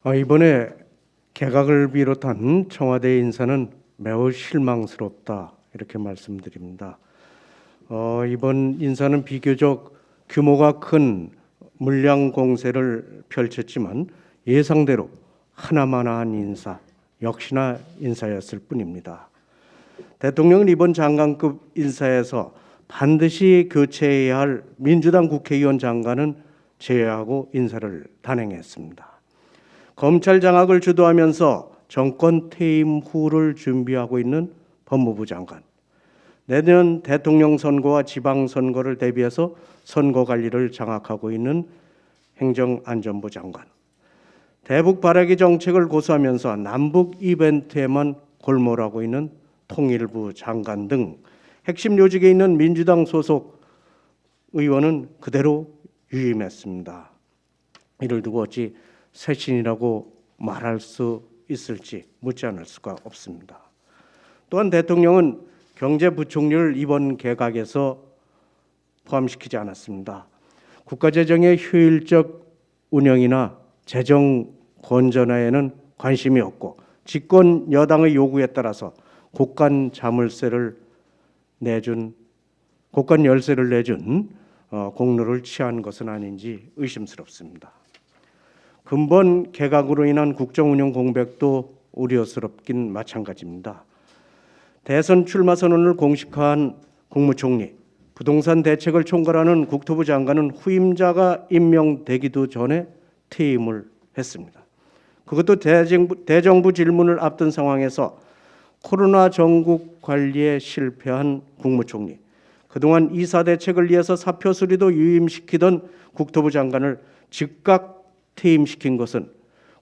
이번에 개각을 비롯한 청와대 인사는 매우 실망스럽다 이렇게 말씀드립니다. 이번 인사는 비교적 규모가 큰 물량 공세를 펼쳤지만 예상대로 하나만한 인사, 역시나 인사였을 뿐입니다. 대통령은 이번 장관급 인사에서 반드시 교체해야 할 민주당 국회의원 장관은 제외하고 인사를 단행했습니다. 검찰 장악을 주도하면서 정권 퇴임 후를 준비하고 있는 법무부 장관, 내년 대통령 선거와 지방선거를 대비해서 선거 관리를 장악하고 있는 행정안전부 장관, 대북 발해기 정책을 고수하면서 남북 이벤트에만 골몰하고 있는 통일부 장관 등 핵심 요직에 있는 민주당 소속 의원은 그대로 유임했습니다. 이를 두고 어찌 쇄신이라고 말할 수 있을지 묻지 않을 수가 없습니다. 또한 대통령은 경제부총리를 이번 개각에서 포함시키지 않았습니다. 국가재정의 효율적 운영이나 재정 건전화에는 관심이 없고 집권 여당의 요구에 따라서 국간 열세를 내준 공로를 취한 것은 아닌지 의심스럽습니다. 근본 개각으로 인한 국정운영 공백도 우려스럽긴 마찬가지입니다. 대선 출마 선언을 공식화한 국무총리, 부동산 대책을 총괄하는 국토부 장관은 후임자가 임명되기도 전에 퇴임을 했습니다. 그것도 대정부 질문을 앞둔 상황에서 코로나 전국 관리에 실패한 국무총리, 그동안 이사 대책을 위해서 사표 수리도 유임시키던 국토부 장관을 즉각 퇴임시킨 것은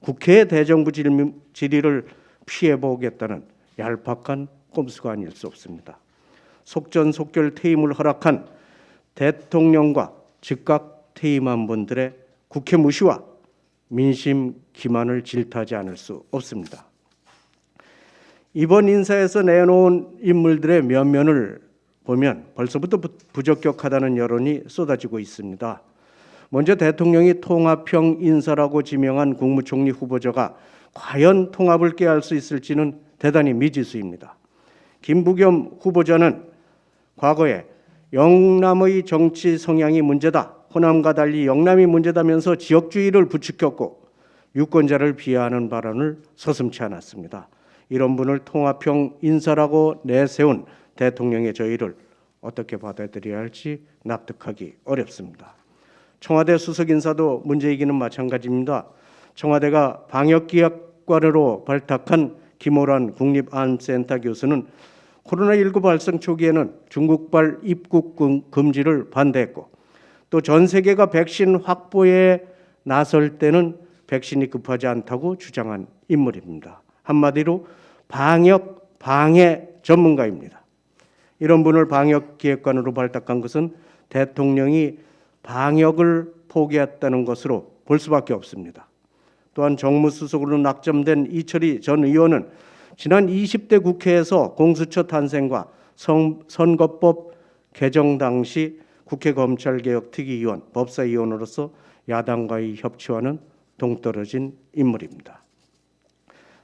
국회의 대정부 질의를 피해보겠다는 얄팍한 꼼수가 아닐 수 없습니다. 속전속결 퇴임을 허락한 대통령과 즉각 퇴임한 분들의 국회 무시와 민심 기만을 질타하지 않을 수 없습니다. 이번 인사에서 내놓은 인물들의 면면을 보면 벌써부터 부적격하다는 여론이 쏟아지고 있습니다. 먼저 대통령이 통합형 인사라고 지명한 국무총리 후보자가 과연 통합을 꾀할 수 있을지는 대단히 미지수입니다. 김부겸 후보자는 과거에 영남의 정치 성향이 문제다, 호남과 달리 영남이 문제다면서 지역주의를 부추겼고 유권자를 비하하는 발언을 서슴지 않았습니다. 이런 분을 통합형 인사라고 내세운 대통령의 저희를 어떻게 받아들여야 할지 납득하기 어렵습니다. 청와대 수석 인사도 문제이기는 마찬가지입니다. 청와대가 방역기획관으로 발탁한 김호란 국립암센터 교수는 코로나19 발생 초기에는 중국발 입국 금지를 반대했고 또 전 세계가 백신 확보에 나설 때는 백신이 급하지 않다고 주장한 인물입니다. 한마디로 방역 방해 전문가입니다. 이런 분을 방역기획관으로 발탁한 것은 대통령이 방역을 포기했다는 것으로 볼 수밖에 없습니다. 또한 정무수석으로 낙점된 이철희 전 의원은 지난 20대 국회에서 공수처 탄생과 선거법 개정 당시 국회 검찰개혁 특위위원, 법사위원으로서 야당과의 협치와는 동떨어진 인물입니다.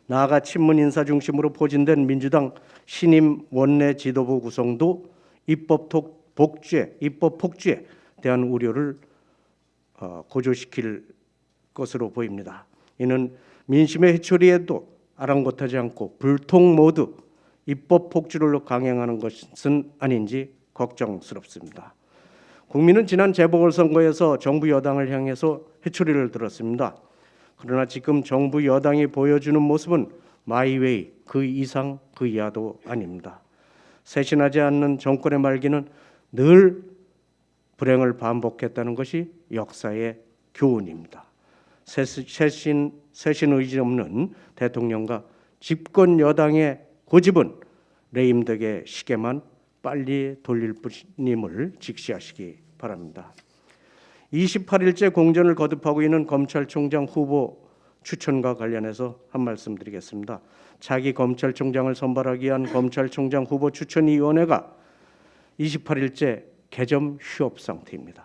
나아가 친문 인사 중심으로 포진된 민주당 신임 원내 지도부 구성도 입법 폭주에 대한 우려를 고조시킬 것으로 보입니다. 이는 민심의 해초리에도 아랑곳하지 않고 불통 모두 입법 폭주를 강행하는 것은 아닌지 걱정스럽습니다. 국민은 지난 재보궐선거에서 정부 여당을 향해서 해초리를 들었습니다. 그러나 지금 정부 여당이 보여주는 모습은 마이웨이, 그 이상 그 이하도 아닙니다. 쇄신하지 않는 정권의 말기는 늘 불행을 반복했다는 것이 역사의 교훈입니다. 쇄신 의지 없는 대통령과 집권 여당의 고집은 레임덕의 시계만 빨리 돌릴 뿐임을 직시하시기 바랍니다. 28일째 공전을 거듭하고 있는 검찰총장 후보 추천과 관련해서 한 말씀 드리겠습니다. 차기 검찰총장을 선발하기 위한 검찰총장 후보 추천위원회가 28일째 개점 휴업 상태입니다.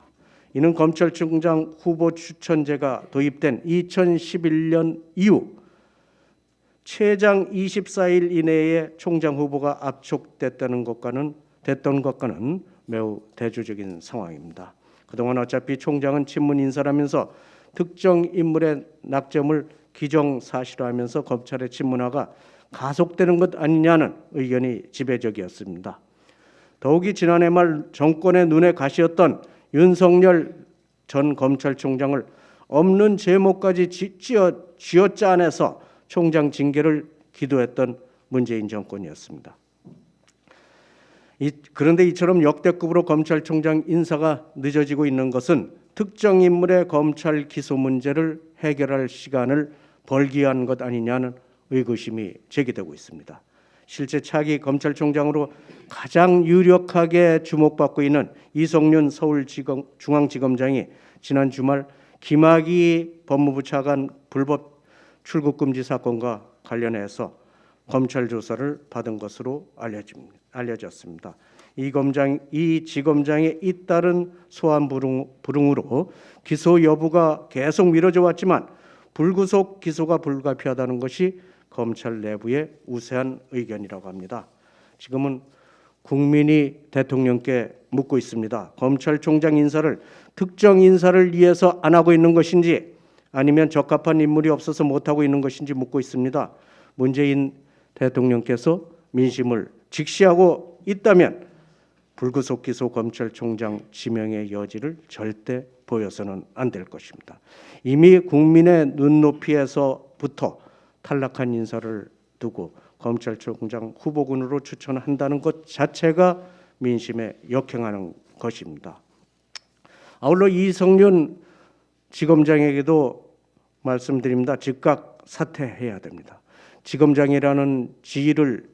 이는 검찰총장 후보 추천제가 도입된 2011년 이후 최장 24일 이내에 총장 후보가 압축됐던 것과는 매우 대조적인 상황입니다. 그동안 어차피 총장은 친문 인사라면서 특정 인물의 낙점을 기정사실화하면서 검찰의 친문화가 가속되는 것 아니냐는 의견이 지배적이었습니다. 더욱이 지난해 말 정권의 눈에 가시였던 윤석열 전 검찰총장을 없는 제목까지 쥐어짜내서 총장 징계를 기도했던 문재인 정권이었습니다. 그런데 이처럼 역대급으로 검찰총장 인사가 늦어지고 있는 것은 특정 인물의 검찰 기소 문제를 해결할 시간을 벌기 위한 것 아니냐는 의구심이 제기되고 있습니다. 실제 차기 검찰총장으로 가장 유력하게 주목받고 있는 이성윤 서울중앙지검장이 지난 주말 김학의 법무부 차관 불법 출국금지 사건과 관련해서 검찰 조사를 받은 것으로 알려졌습니다. 이 지검장의 잇따른 소환 불응으로 기소 여부가 계속 미뤄져 왔지만 불구속 기소가 불가피하다는 것이 검찰 내부의 우세한 의견이라고 합니다. 지금은 국민이 대통령께 묻고 있습니다. 검찰총장 인사를 특정 인사를 위해서 안 하고 있는 것인지 아니면 적합한 인물이 없어서 못하고 있는 것인지 묻고 있습니다. 문재인 대통령께서 민심을 직시하고 있다면 불구속 기소 검찰총장 지명의 여지를 절대 보여서는 안 될 것입니다. 이미 국민의 눈높이에서부터 탈락한 인사를 두고 검찰총장 후보군으로 추천한다는 것 자체가 민심에 역행하는 것입니다. 아울러 이성윤 지검장에게도 말씀드립니다. 즉각 사퇴해야 됩니다. 지검장이라는 지위를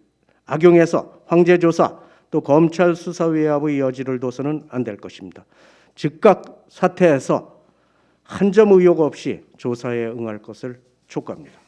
악용해서 황제 조사 또 검찰 수사 외압의 여지를 둬서는 안 될 것입니다. 즉각 사퇴해서 한 점 의혹 없이 조사에 응할 것을 촉구합니다.